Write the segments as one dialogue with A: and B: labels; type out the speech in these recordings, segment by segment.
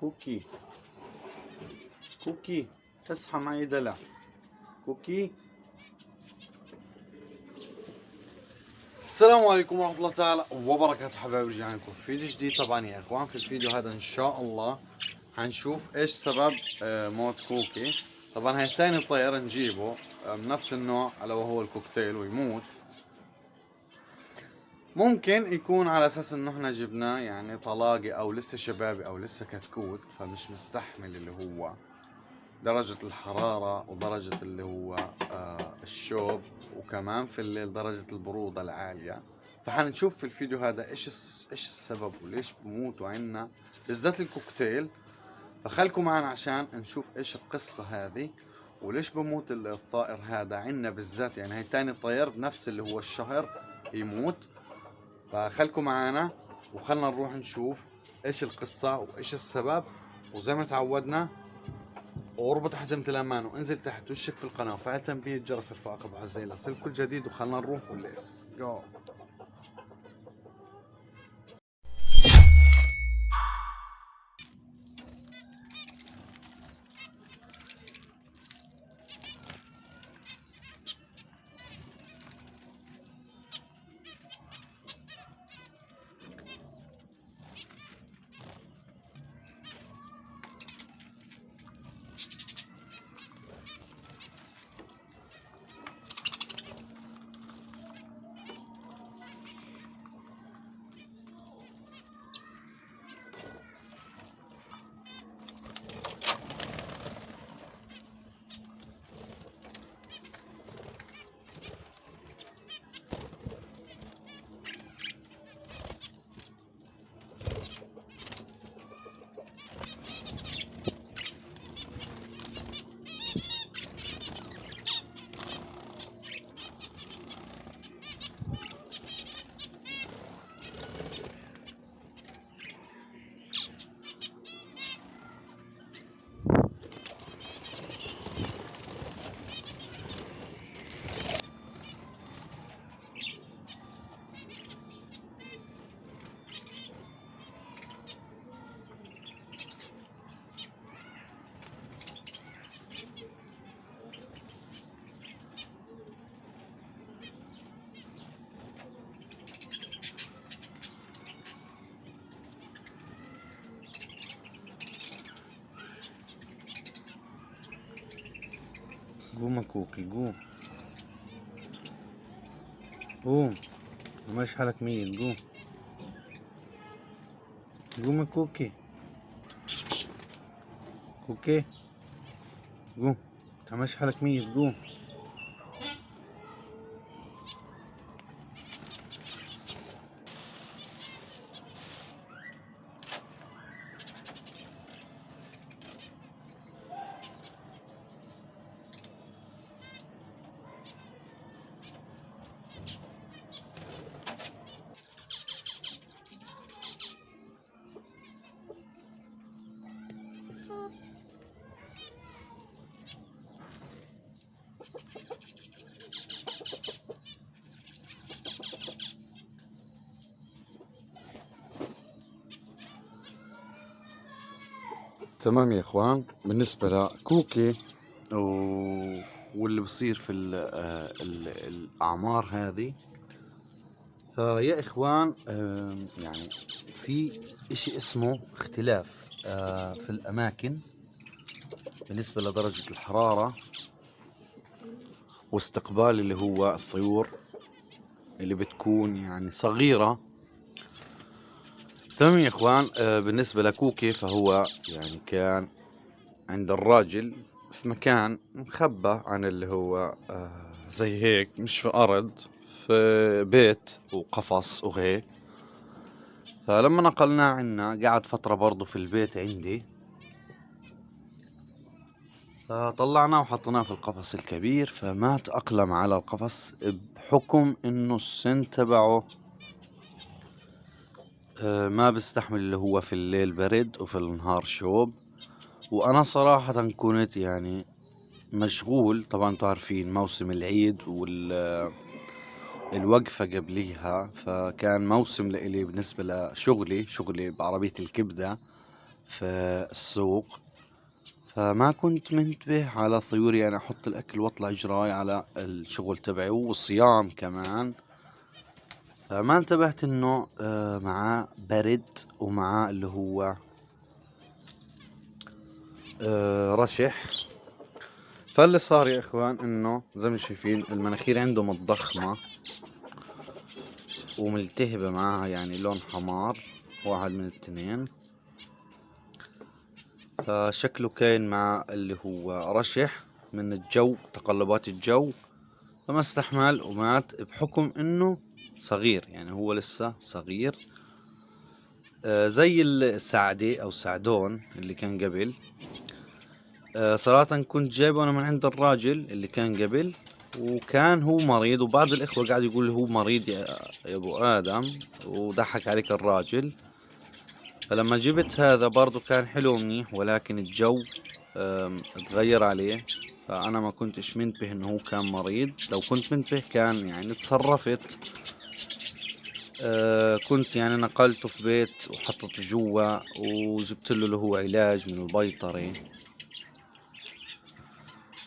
A: كوكي كوكي تصحى معي دلع. كوكي. السلام عليكم ورحمة الله تعالى وبركاته حبايبي، رجعنا لكم في فيديو جديد. طبعا يا اخوان في الفيديو هذا ان شاء الله حنشوف ايش سبب موت كوكي. طبعا هاي ثاني طير نجيبه من نفس النوع الا وهو الكوكتيل ويموت. ممكن يكون على اساس انه احنا جبناه يعني طلاقي او لسه شبابي او لسه كتكوت، فمش مستحمل اللي هو درجة الحرارة ودرجة اللي هو الشوب، وكمان في الليل درجة البرودة العالية. فحنشوف في الفيديو هذا ايش السبب وليش بموتوا عنا بالذات الكوكتيل. فخلكم معنا عشان نشوف ايش القصة هذه وليش بموت الطائر هذا عنا بالذات. يعني هي تاني طير بنفس اللي هو الشهر يموت. فخلكم معنا وخلنا نروح نشوف ايش القصة وايش السبب. وزي ما تعودنا واربط حزمة الأمان وانزل تحت وشك في القناة وفعل تنبيه الجرس رفاق أبو حزيلة يصل كل جديد. وخلنا نروح وليس جو. قوم يا كوكي قوم قوم، ماشي حالك ميت. قوم قوم يا كوكي. كوكي قوم، انت ماشي حالك ميت. قوم. تمام يا اخوان، بالنسبة لكوكي واللي بصير في الاعمار هذه، فيا اخوان يعني في اشي اسمه اختلاف في الاماكن بالنسبة لدرجة الحرارة واستقبال اللي هو الطيور اللي بتكون يعني صغيرة. تمام يا اخوان. بالنسبة لكوكي فهو يعني كان عند الراجل في مكان مخبى عن اللي هو زي هيك، مش في أرض، في بيت وقفص وهيك. فلما نقلناه عنا قعد فترة برضو في البيت عندي، فطلعناه وحطيناه في القفص الكبير. فما تأقلم على القفص بحكم انه السن تبعه ما بيستحمل اللي هو في الليل برد وفي النهار شوب. وانا صراحة كنت يعني مشغول. طبعا انتوا عارفين موسم العيد والوقفة قبليها، فكان موسم لإلي بالنسبة لشغلي بعربية الكبدة. في السوق، فما كنت منتبه على طيوري. أنا أحط الأكل وأطلع إجراي على الشغل تبعي والصيام كمان. فما انتبهت إنه معاه برد ومعاه اللي هو رشح. فاللي صار يا إخوان إنه زي ما شايفين المناخير عنده متضخمة وملتهبة معاها، يعني لون حمار، واحد من التنين. فشكله كاين مع اللي هو رشح من الجو، تقلبات الجو، فما استحمل ومات بحكم انه صغير، يعني هو لسه صغير. زي السعدي او السعدون اللي كان قبل. صراحة كنت جايبه انا من عند الراجل اللي كان قبل، وكان هو مريض، وبعض الاخوة قاعد يقول هو مريض يا ابو ادم، وضحك عليك الراجل. فلما جبت هذا برضو كان حلو منيح، ولكن الجو اتغير عليه. فأنا ما كنتش منتبه إنه هو كان مريض. لو كنت منتبه كان يعني تصرفت. كنت يعني نقلته في بيت وحطته جوا وجبت له اللي هو علاج من البيطري.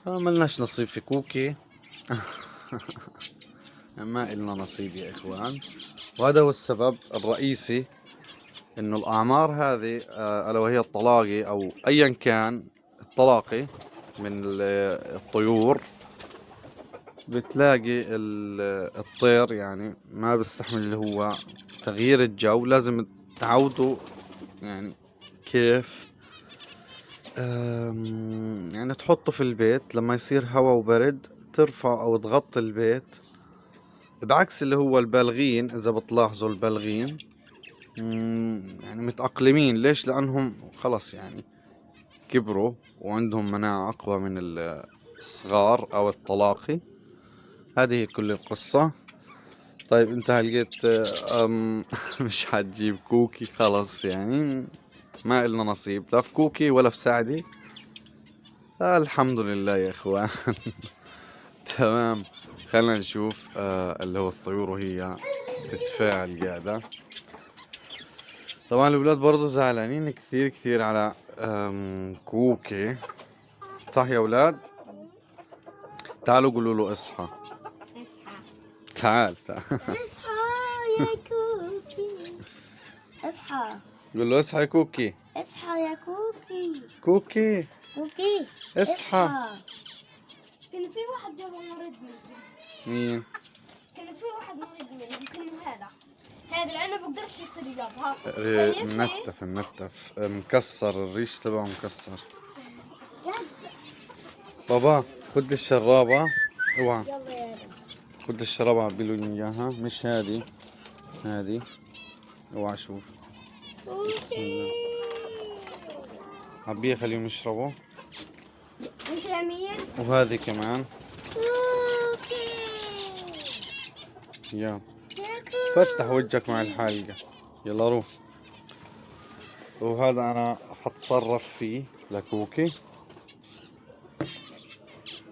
A: ملناش نصيب في كوكي. ما إلنا نصيب يا إخوان. وهذا هو السبب الرئيسي إنه الأعمار هذه ألا وهي الطلاقي أو أيا كان الطلاقي من الطيور، بتلاقي الطير يعني ما بيستحمل اللي هو تغيير الجو. لازم تعودوا يعني كيف يعني تحطه في البيت لما يصير هوا وبرد ترفع او تغطي البيت، بعكس اللي هو البالغين. اذا بتلاحظوا البالغين يعني متأقلمين. ليش؟ لانهم خلص يعني كبروا وعندهم مناعة اقوى من الصغار او الطلاقي. هذه كل القصة. طيب انت لقيت مش حتجيب كوكي، خلص يعني ما إلنا نصيب لا في كوكي ولا في سعدي. الحمد لله يا اخوان. تمام. خلينا نشوف اللي هو الطيور وهي تتفاعل قاعدة. طبعا الولاد برضو زعلانين كثير كثير على كوكي. صح يا اولاد؟ تعالوا قولوا له اصحى. تعال تعال.
B: اصحى يا كوكي، اصحى.
A: قول له اصحى يا كوكي.
B: اصحى يا كوكي.
A: كوكي
B: كوكي
A: اصحى.
B: كان في واحد جاب مريض منه.
A: مين؟
B: كان في واحد مريض منه، يمكن هذا لانه بقدرش يطير جابها.
A: منتف مكسر الريش تبعه مكسر. بابا خد الشرابة. اوعى.
B: يلا يا
A: خد الشرابة عبيلوا لي اياها، مش هذه هذه. اوعى شوف. بسم الله. عبيه خليهم يشربوا.
B: انت يا مين؟
A: وهذه كمان.
B: كوكي
A: يا
B: يا
A: فتح وجهك مع الحلقة. يلا روح. وهذا انا حتصرف فيه لكوكي.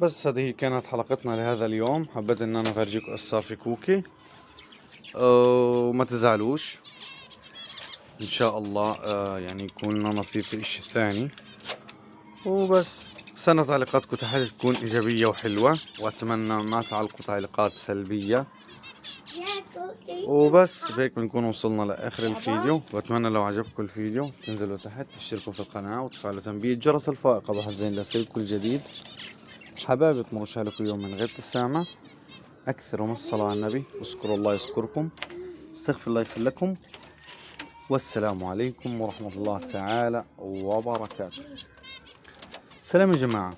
A: بس هذه كانت حلقتنا لهذا اليوم. حبيت ان انا افرجيكم ايش صار في كوكي. وما تزعلوش ان شاء الله يعني يكون لنا نصيب في اشي ثاني. وبس استنى تعليقاتكم تحت تكون ايجابية وحلوة، واتمنى ما تعلقوا تعليقات سلبية.
B: كوكي.
A: وبس بهيك بنكون وصلنا لاخر الفيديو. واتمنى لو عجبكم الفيديو تنزلوا تحت تشتركوا في القناة وتفعلوا تنبيه الجرس الفائقة بحزين ليصلكم الجديد. حبايبي تمرش عليكم يوم من غير ابتسامة. أكثروا من الصلاة على النبي، واذكروا الله يذكركم، استغفر الله يغفر لكم، والسلام عليكم ورحمة الله تعالى وبركاته. سلام يا جماعة.